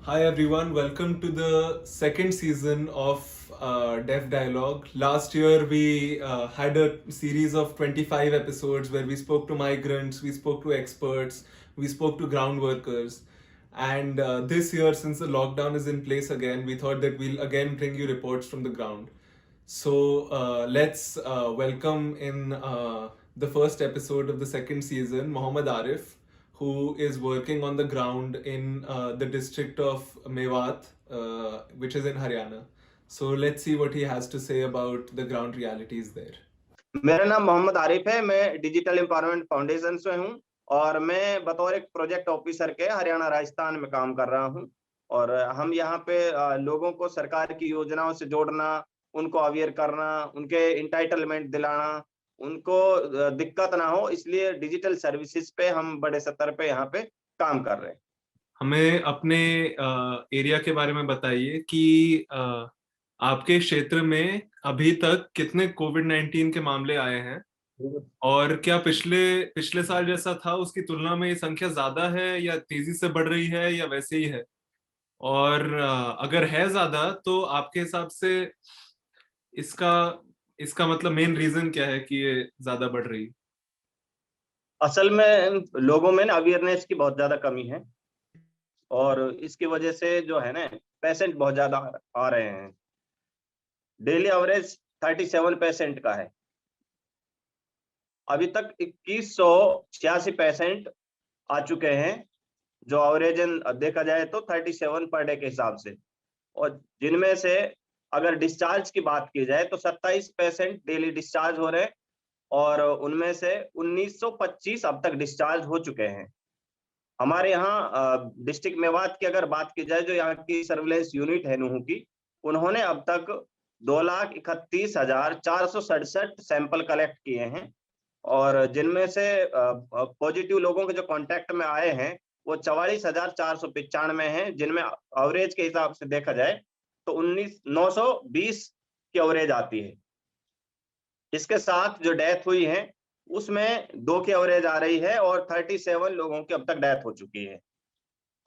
Hi everyone, welcome to the second season of Deaf Dialogue. Last year we had a series of 25 episodes where we spoke to migrants, we spoke to experts, we spoke to ground workers. And this year, since the lockdown is in place again, we thought that we'll again bring you reports from the ground. So let's welcome in the first episode of the second season, Mohammad Arif, who is working on the ground in the district of Mewat, which is in Haryana. So let's see what he has to say about the ground realities there. मेरा नाम मोहम्मद आरिफ है। मैं digital empowerment foundation से हूं और मैं बतौर एक प्रोजेक्ट ऑफिसर के हरियाणा राजस्थान में काम कर रहा हूं। और हम यहाँ पे लोगों को सरकार की योजनाओं से जोड़ना, उनको अवेयर करना, उनके इंटाइटलमेंट दिलाना, उनको दिक्कत ना हो, इसलिए डिजिटल सर्विसेज पे हम बड़े स्तर पे यहाँ पे काम कर रहे हैं। हमें अपने एरिया के बारे में बताइए कि आपके क्षेत्र में अभी तक कितने कोविड-19 के मामले आए हैं और क्या पिछले पिछले साल जैसा था उसकी तुलना में ये संख्या ज्यादा है या तेजी से बढ़ रही है या वैसे ही है? और अगर है ज्यादा तो आपके हिसाब से इसका इसका मतलब मेन रीजन क्या है कि ये ज्यादा बढ़ रही है? असल में लोगों में ना अवेयरनेस की बहुत ज्यादा कमी है और इसकी वजह से जो है ना पेशेंट बहुत ज्यादा आ रहे हैं। डेली एवरेज 37% का है। अभी तक 2186 पेशेंट आ चुके हैं, जो एवरेजन देखा जाए तो 37 पर डे के हिसाब से। और जिनमें से अगर डिस्चार्ज की बात की जाए तो 27 पेशेंट डेली डिस्चार्ज हो रहे हैं और उनमें से 1925 अब तक डिस्चार्ज हो चुके हैं। हमारे यहाँ डिस्ट्रिक्ट मेवात की अगर बात की जाए, जो यहाँ की सर्विलेंस यूनिट है नूहू की, उन्होंने अब तक 2,31,467 सैंपल कलेक्ट किए हैं और जिनमें से पॉजिटिव लोगों के जो कांटेक्ट में आए हैं वो 44,495 हैं, जिनमें एवरेज के हिसाब से देखा जाए तो 19,920 की एवरेज आती है। इसके साथ जो डेथ हुई है उसमें 2 की एवरेज आ रही है और 37 लोगों की अब तक डेथ हो चुकी है।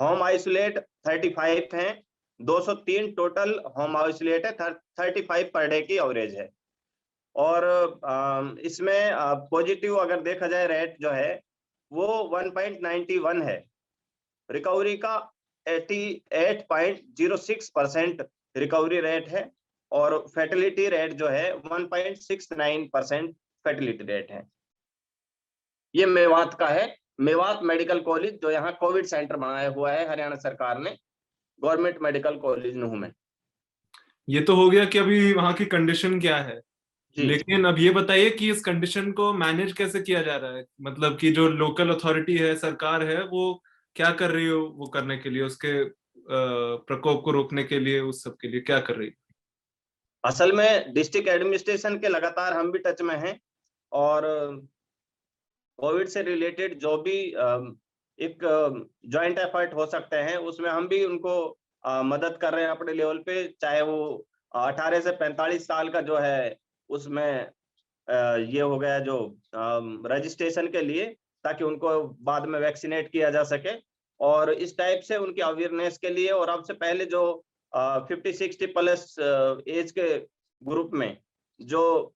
होम आइसोलेट 35 हैं, 203 टोटल होम आइसोलेट है, 35 पर डे की एवरेज है। और इसमें पॉजिटिव अगर देखा जाए रेट जो है वो 1.91 है। रिकवरी का 88.06% रिकवरी रेट है और फैटिलिटी रेट जो है 1.69% फैटिलिटी रेट है। ये मेवात का है। मेवात मेडिकल कॉलेज जो यहाँ कोविड सेंटर बनाया हुआ है हरियाणा सरकार ने, गवर्नमेंट मेडिकल कॉलेज नूहू में। ये तो हो गया कि अभी वहाँ की कंडीशन क्या है, जी जी। लेकिन अब ये बताइए कि इस कंडीशन को मैनेज कैसे किया जा रहा है? मतलब कि जो लोकल अथॉरिटी है, सरकार है, वो क्या कर रही है वो करने के लिए, उसके प्रकोप को रोकने के लिए, उस सब के लिए क्या कर रही है? असल में डिस्ट्रिक्ट एडमिनिस्ट्रेशन के लगातार हम भी टच में हैं और कोविड से रिलेटेड जो भी एक जॉइंट एफर्ट हो सकते हैं उसमें हम भी उनको मदद कर रहे हैं अपने लेवल पे, चाहे वो 18 से 45 साल का जो है उसमें ये हो गया जो रजिस्ट्रेशन के लिए, ताकि उनको बाद में वैक्सीनेट किया जा सके। और इस टाइप से उनकी अवेयरनेस के लिए, और अब से पहले जो 50-60 प्लस एज के ग्रुप में जो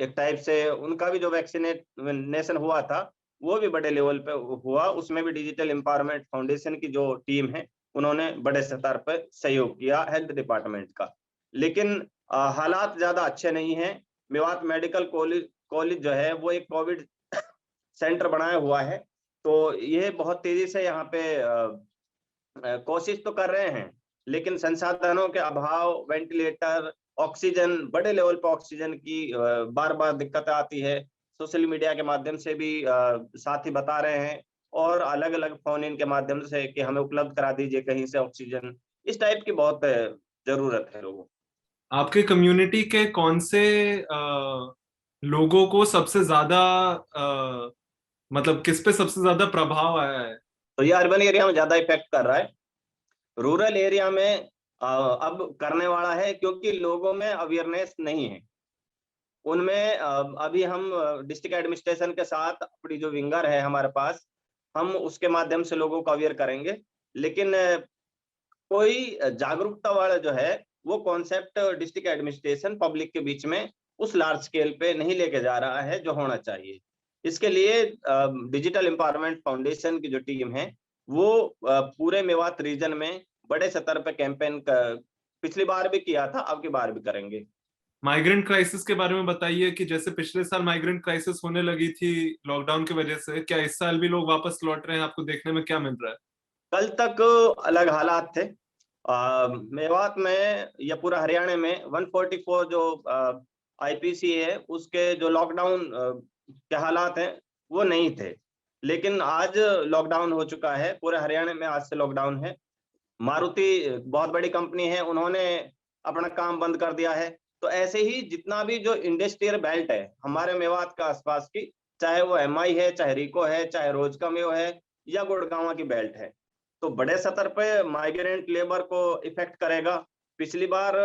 एक टाइप से उनका भी जो वैक्सीनेशन हुआ था वो भी बड़े लेवल पे हुआ। उसमें भी डिजिटल एम्पावरमेंट फाउंडेशन की जो टीम है उन्होंने बड़े स्तर पर सहयोग किया हेल्थ डिपार्टमेंट का। लेकिन हालात ज्यादा अच्छे नहीं हैं। मेवात मेडिकल कॉलेज जो है वो एक कोविड सेंटर बनाया हुआ है, तो ये बहुत तेजी से यहाँ पे कोशिश तो कर रहे हैं, लेकिन संसाधनों के अभाव, वेंटिलेटर, ऑक्सीजन, बड़े लेवल पर ऑक्सीजन की बार बार दिक्कत आती है। सोशल मीडिया के माध्यम से भी साथी बता रहे हैं और अलग अलग फोन इन के माध्यम से कि हमें उपलब्ध करा दीजिए कहीं से ऑक्सीजन। इस टाइप की बहुत जरूरत है लोगों को। आपके कम्युनिटी के कौन से लोगों को सबसे ज्यादा मतलब किस पे सबसे ज्यादा प्रभाव आया है? तो ये अर्बन एरिया में ज्यादा इफेक्ट कर रहा है। रूरल एरिया में अब करने वाला है क्योंकि लोगों में अवेयरनेस नहीं है। उनमें अभी हम डिस्ट्रिक्ट एडमिनिस्ट्रेशन के साथ अपनी जो विंगर है हमारे पास, हम उसके माध्यम से लोगों को अवेयर करेंगे। लेकिन कोई जागरूकता वाला जो है वो कॉन्सेप्ट डिस्ट्रिक्ट एडमिनिस्ट्रेशन पब्लिक के बीच में उस लार्ज स्केल पे नहीं लेके जा रहा है जो होना चाहिए। इसके लिए डिजिटल एम्पावरमेंट फाउंडेशन की जो टीम है वो पूरे मेवात रीजन में बड़े स्तर पे कैंपेन पिछली बार भी किया था, अब की बार भी करेंगे। माइग्रेंट क्राइसिस के बारे में बताइए कि जैसे पिछले साल माइग्रेंट क्राइसिस होने लगी थी लॉकडाउन की वजह से, क्या इस साल भी लोग वापस लौट रहे हैं? आपको देखने में क्या मिल रहा है? कल तक अलग हालात थे। मेवात में या पूरा हरियाणा में 144 जो आईपीसी है उसके जो लॉकडाउन के हालात हैं वो नहीं थे। लेकिन आज लॉकडाउन हो चुका है, पूरे हरियाणा में आज से लॉकडाउन है। मारुति बहुत बड़ी कंपनी है, उन्होंने अपना काम बंद कर दिया है। तो ऐसे ही जितना भी जो इंडस्ट्रियल बेल्ट है हमारे मेवात का आसपास की, चाहे वो एमआई है, चाहे रिको है, चाहे रोजकामेव है या गुड़गांव की बेल्ट है, तो बड़े स्तर पे माइग्रेंट लेबर को इफेक्ट करेगा। पिछली बार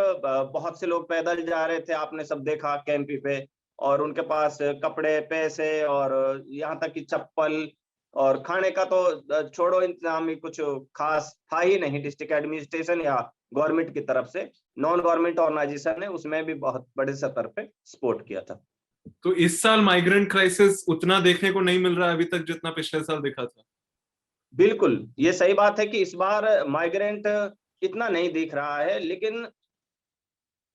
बहुत से लोग पैदल जा रहे थे, आपने सब देखा कैंपी पे, और उनके पास कपड़े, पैसे और यहाँ तक कि चप्पल और खाने का तो छोड़ो, इंतजाम ही कुछ खास था ही नहीं। डिस्ट्रिक्ट एडमिनिस्ट्रेशन या गवर्नमेंट की तरफ से नॉन गवर्नमेंट ऑर्गेनाइजेशन ने उसमें भी बहुत बड़े स्तर पे सपोर्ट किया था। तो इस साल माइग्रेंट क्राइसिस उतना देखने को नहीं मिल रहा है अभी तक जितना पिछले साल दिखा था। बिल्कुल, ये सही बात है कि इस बार माइग्रेंट इतना नहीं दिख रहा है, लेकिन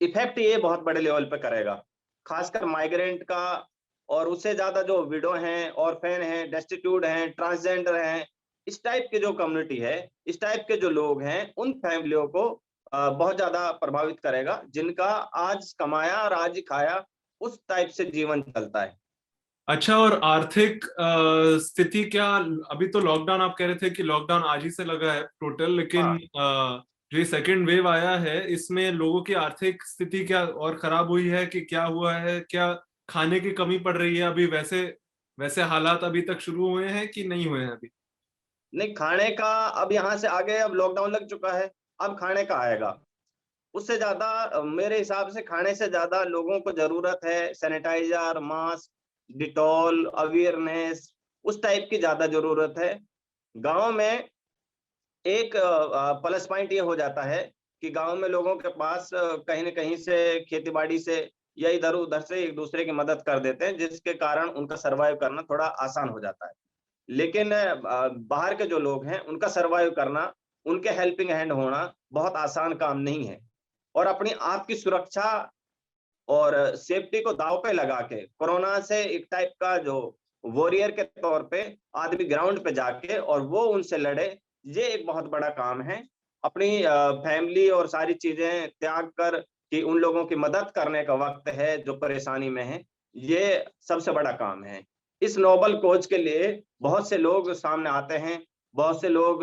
इफेक्ट ये बहुत बड़े लेवल पे करेगा, खासकर माइग्रेंट का। और उससे ज्यादा जो विडो हैं, ऑर्फेन हैं, डेस्टिट्यूट हैं, ट्रांसजेंडर हैं, इस टाइप के जो कम्युनिटी है, इस टाइप के जो लोग हैं, उन फैमिलियों को बहुत ज्यादा प्रभावित करेगा, जिनका आज कमाया और आज ही खाया उस टाइप से जीवन चलता है। अच्छा, और आर्थिक स्थिति क्या? अभी तो लॉकडाउन आप कह रहे थे कि लॉकडाउन आज ही से लगा है टोटल, लेकिन हाँ, जो ये सेकेंड वेव आया है इसमें लोगों की आर्थिक स्थिति क्या और खराब हुई है कि क्या हुआ है? क्या खाने की कमी पड़ रही है अभी? वैसे वैसे हालात अभी तक शुरू हुए हैं कि नहीं हुए हैं अभी? नहीं खाने का अब यहाँ से आगे, अब लॉकडाउन लग चुका है, अब खाने का आएगा। उससे ज्यादा मेरे हिसाब से खाने से ज्यादा लोगों को जरूरत है सैनिटाइजर, मास्क, डिटॉल, अवेयरनेस, उस टाइप की ज्यादा जरूरत है। गांव में एक प्लस पॉइंट ये हो जाता है कि गांव में लोगों के पास कहीं न कहीं से खेती बाड़ी से या इधर उधर से एक दूसरे की मदद कर देते हैं, जिसके कारण उनका सरवाइव करना थोड़ा आसान हो जाता है। लेकिन बाहर के जो लोग हैं उनका सरवाइव करना, उनके हेल्पिंग हैंड होना बहुत आसान काम नहीं है। और अपनी आप की सुरक्षा और सेफ्टी को दांव पे लगा के कोरोना से एक टाइप का जो वॉरियर के तौर पे आदमी ग्राउंड पे जाके और वो उनसे लड़े, ये एक बहुत बड़ा काम है। अपनी फैमिली और सारी चीजें त्याग कर कि उन लोगों की मदद करने का वक्त है जो परेशानी में है, ये सबसे बड़ा काम है। इस नोबल कोज के लिए बहुत से लोग सामने आते हैं, बहुत से लोग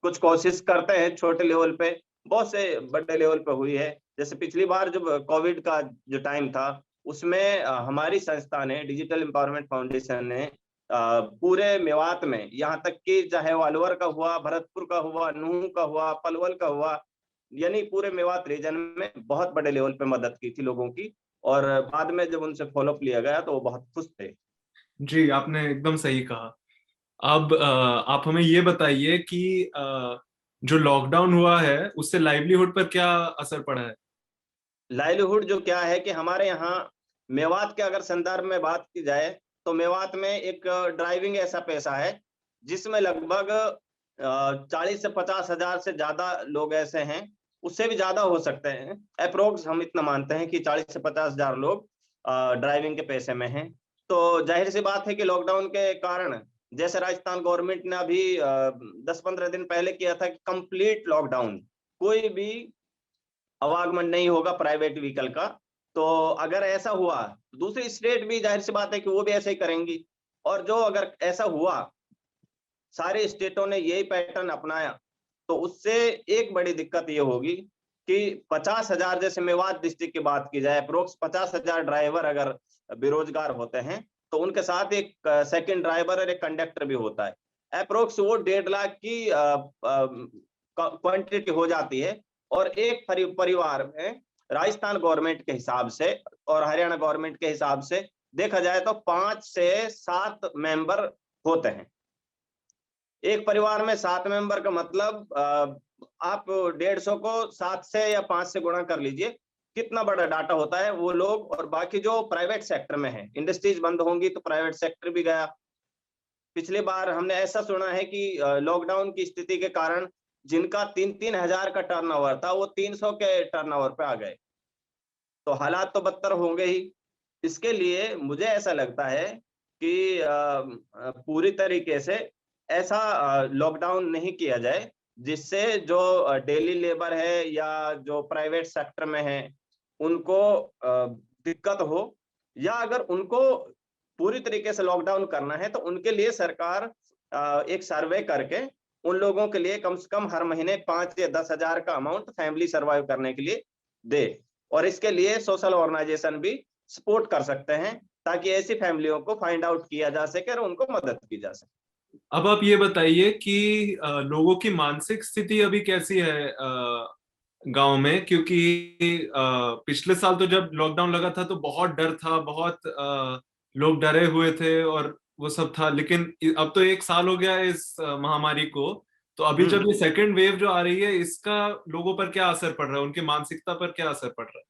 कुछ कोशिश करते हैं छोटे लेवल पे, बहुत से बड़े लेवल पे हुई है। जैसे पिछली बार जब कोविड का जो टाइम था, उसमें हमारी संस्था ने, डिजिटल एम्पावरमेंट फाउंडेशन ने पूरे मेवात में, यहाँ तक कि चाहे वो अलवर का हुआ, भरतपुर का हुआ, नूंह का हुआ, पलवल का हुआ, यानी पूरे मेवात रीजन में बहुत बड़े लेवल पे मदद की थी लोगों की। और बाद में जब उनसे फॉलोअप लिया गया तो वो बहुत खुश थे। जी, आपने एकदम सही कहा। अब आप हमें ये बताइए कि जो लॉकडाउन हुआ है उससे लाइवलीहुड पर क्या असर पड़ा है? लाइवलीहुड जो क्या है कि हमारे यहाँ मेवात के अगर संदर्भ में बात की जाए, तो मेवात में एक ड्राइविंग ऐसा पेशा है जिसमें लगभग 40 से 50 हजार से ज्यादा लोग ऐसे हैं, उससे भी ज्यादा हो सकते हैं। अप्रोक्स हम इतना मानते हैं कि 40 से 50 हजार लोग ड्राइविंग के पेशे में हैं। तो जाहिर सी बात है कि लॉकडाउन के कारण, जैसे राजस्थान गवर्नमेंट ने अभी 10-15 दिन पहले किया था कि कंप्लीट लॉकडाउन, कोई भी आवागमन नहीं होगा प्राइवेट व्हीकल का। तो अगर ऐसा हुआ, दूसरी स्टेट भी जाहिर सी बात है कि वो भी ऐसा ही करेंगी। और जो अगर ऐसा हुआ, सारे स्टेटों ने यही पैटर्न अपनाया, तो उससे एक बड़ी दिक्कत ये होगी कि 50,000, जैसे मेवात डिस्ट्रिक्ट की बात की जाए, अप्रोक्स 50,000 ड्राइवर अगर बेरोजगार होते हैं, तो उनके साथ एक सेकंड ड्राइवर और एक कंडक्टर भी होता है। अप्रोक्स वो 1.5 लाख की क्वांटिटी हो जाती है। और एक परिवार में राजस्थान गवर्नमेंट के हिसाब से और हरियाणा गवर्नमेंट के हिसाब से देखा जाए तो 5 से 7 मेंबर होते हैं। एक परिवार में 7 मेंबर का मतलब आप 150 को 7 से या 5 से गुणा कर लीजिए, कितना बड़ा डाटा होता है वो लोग। और बाकी जो प्राइवेट सेक्टर में है, इंडस्ट्रीज बंद होंगी तो प्राइवेट सेक्टर भी गया। पिछली बार हमने ऐसा सुना है कि लॉकडाउन की स्थिति के कारण जिनका 3-3 हजार का टर्नओवर था वो 300 के टर्नओवर पे आ गए। तो हालात तो बदतर होंगे ही। इसके लिए मुझे ऐसा लगता है कि पूरी तरीके से ऐसा लॉकडाउन नहीं किया जाए जिससे जो डेली लेबर है या जो प्राइवेट सेक्टर में है उनको दिक्कत हो। या अगर उनको पूरी तरीके से लॉकडाउन करना है तो उनके लिए सरकार एक सर्वे करके उन लोगों के लिए कम से कम हर महीने 5 या 10 हजार का अमाउंट फैमिली सर्वाइव करने के लिए दे। और इसके लिए सोशल ऑर्गेनाइजेशन भी सपोर्ट कर सकते हैं ताकि ऐसी फैमिलियों को फाइंड आउट किया जा सके और उनको मदद की जा सके। अब आप ये बताइए कि लोगों की मानसिक स्थिति अभी कैसी है गांव में, क्योंकि पिछले साल तो जब लॉकडाउन लगा था तो बहुत डर था, बहुत लोग डरे हुए थे और वो सब था। लेकिन अब तो 1 साल हो गया है इस महामारी को, तो अभी जब हम्म। ये सेकेंड वेव जो आ रही है इसका लोगों पर क्या असर पड़ रहा है, उनकी मानसिकता पर क्या असर पड़ रहा है?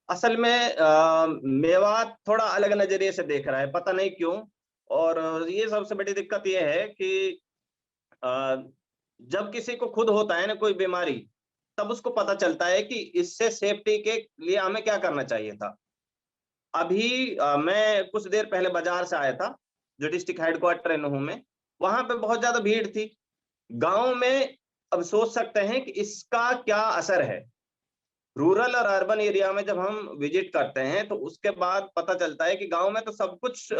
असल में मेवात थोड़ा अलग नजरिए से देख रहा है, पता नहीं क्यों। और ये सबसे बड़ी दिक्कत ये है कि अ, जब किसी को खुद होता है ना कोई बीमारी, तब उसको पता चलता है कि इससे सेफ्टी के लिए हमें क्या करना चाहिए था। अभी मैं कुछ देर पहले बाजार से आया था, जो डिस्ट्रिक्ट हेडक्वार्टर है नूहू में। वहां पे बहुत ज्यादा भीड़ थी। गांव में अब सोच सकते हैं कि इसका क्या असर है। रूरल और अर्बन एरिया में जब हम विजिट करते हैं तो उसके बाद पता चलता है कि गांव में तो सब कुछ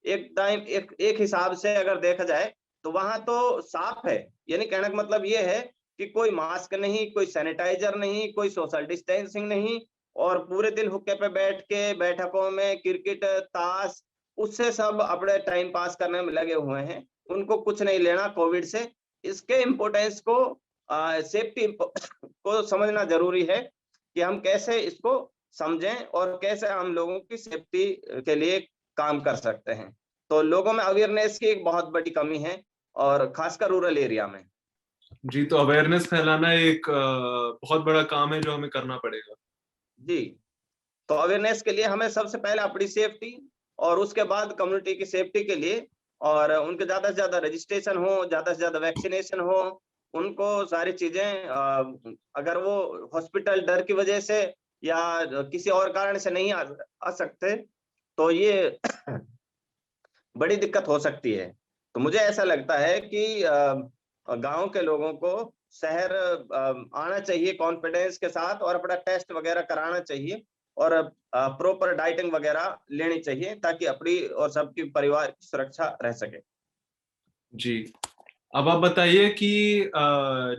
एक टाइम एक हिसाब से अगर देखा जाए तो वहां तो साफ है। यानी कहने का मतलब ये है कि कोई मास्क नहीं, कोई सैनिटाइजर नहीं, कोई सोशल डिस्टेंसिंग नहीं। और पूरे दिन हुक्के पे बैठ के बैठकों में क्रिकेट, ताश, उससे सब अपने टाइम पास करने में लगे हुए हैं। उनको कुछ नहीं लेना कोविड से। इसके इम्पोर्टेंस को, सेफ्टी को समझना जरूरी है कि हम कैसे इसको समझें और कैसे हम लोगों की सेफ्टी के लिए काम कर सकते हैं। तो लोगों में अवेयरनेस की एक बहुत बड़ी कमी है, और खासकर रूरल एरिया में। जी, तो अवेयरनेस फैलाना एक बहुत बड़ा काम है जो हमें करना पड़ेगा। जी। तो अवेयरनेस के लिए हमें सबसे पहले अपनी सेफ्टी और उसके बाद कम्युनिटी की सेफ्टी के लिए और उनके ज्यादा से ज्यादा रजिस्ट्रेशन हो, ज्यादा से ज्यादा वैक्सीनेशन हो। उनको सारी चीजें अगर वो हॉस्पिटल डर की वजह से या किसी और कारण से नहीं आ सकते तो ये बड़ी दिक्कत हो सकती है। तो मुझे ऐसा लगता है कि गांव के लोगों को शहर आना चाहिए कॉन्फिडेंस के साथ और अपना टेस्ट वगैरह कराना चाहिए और प्रॉपर डाइटिंग वगैरह लेनी चाहिए ताकि अपनी और सबकी परिवार की सुरक्षा रह सके। जी, अब आप बताइए कि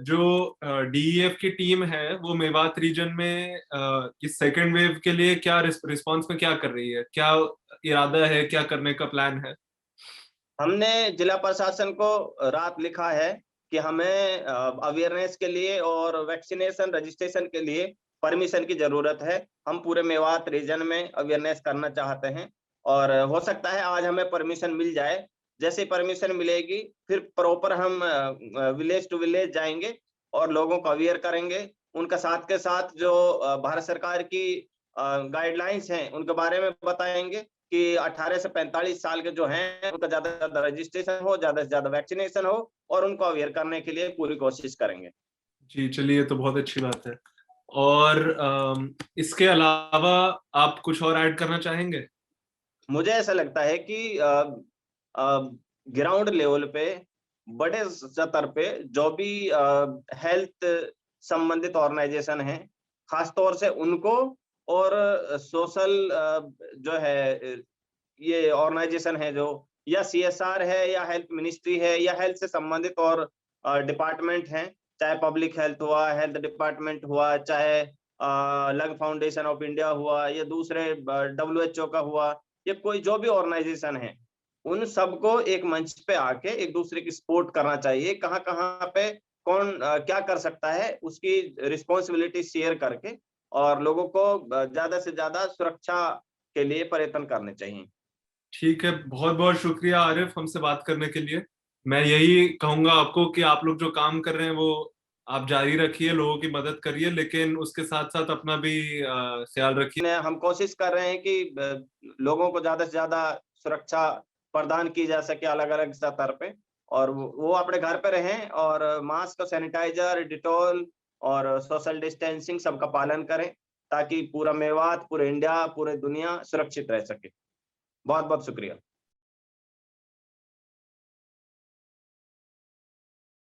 जो डीईएफ की टीम है वो मेवात रीजन में इस सेकेंड वेव के लिए क्या रिस्पॉन्स में क्या कर रही है, क्या इरादा है, क्या करने का प्लान है? हमने जिला प्रशासन को रात लिखा है कि हमें अवेयरनेस के लिए और वैक्सीनेशन रजिस्ट्रेशन के लिए परमिशन की जरूरत है। हम पूरे मेवात रीजन में अवेयरनेस करना चाहते हैं और हो सकता है आज हमें परमिशन मिल जाए। जैसे परमिशन मिलेगी फिर प्रॉपर हम विलेज टू विलेज जाएंगे और लोगों को अवेयर करेंगे। उनका साथ के साथ जो भारत सरकार की गाइडलाइंस हैं उनके बारे में बताएंगे कि 18 से 45 साल के जो हैं उनका ज्यादा से ज्यादा रजिस्ट्रेशन हो, ज्यादा से ज्यादा वैक्सीनेशन हो और उनको अवेयर करने के लिए पूरी कोशिश करेंगे। जी चलिए, ये तो बहुत अच्छी बात है। और इसके अलावा आप कुछ और ऐड करना चाहेंगे? मुझे ऐसा लगता है कि ग्राउंड लेवल पे बड़े स्तर पे जो भी हेल्थ संबंधित ऑर्गेनाइजेशन हैं खासतौर से उनको और सोशल जो है ये ऑर्गेनाइजेशन है जो या सीएसआर है या हेल्थ मिनिस्ट्री है या हेल्थ से संबंधित और डिपार्टमेंट हैं, चाहे पब्लिक हेल्थ हुआ, हेल्थ डिपार्टमेंट हुआ, चाहे लंग फाउंडेशन ऑफ इंडिया हुआ या दूसरे डब्ल्यूएचओ का हुआ, या कोई जो भी ऑर्गेनाइजेशन है, उन सबको एक मंच पे आके एक दूसरे की सपोर्ट करना चाहिए। कहाँ कहाँ पे कौन क्या कर सकता है उसकी रिस्पॉन्सिबिलिटी शेयर करके और लोगों को ज्यादा से ज्यादा सुरक्षा के लिए प्रयत्न करने चाहिए। ठीक है, बहुत बहुत शुक्रिया आरिफ हमसे बात करने के लिए। मैं यही कहूंगा आपको कि आप लोग जो काम कर रहे हैं वो आप जारी रखिए, लोगों की मदद करिए, लेकिन उसके साथ साथ अपना भी ख्याल रखिए। हम कोशिश कर रहे हैं कि लोगों को ज्यादा से ज्यादा सुरक्षा प्रदान की जा सके अलग अलग स्तर पे, और वो अपने घर पे रहें और मास्क, सैनिटाइजर, डिटॉल और सोशल डिस्टेंसिंग सबका पालन करें, ताकि पूरा मेवात, पूरे इंडिया, पूरे दुनिया सुरक्षित रह सके। बहुत बहुत शुक्रिया।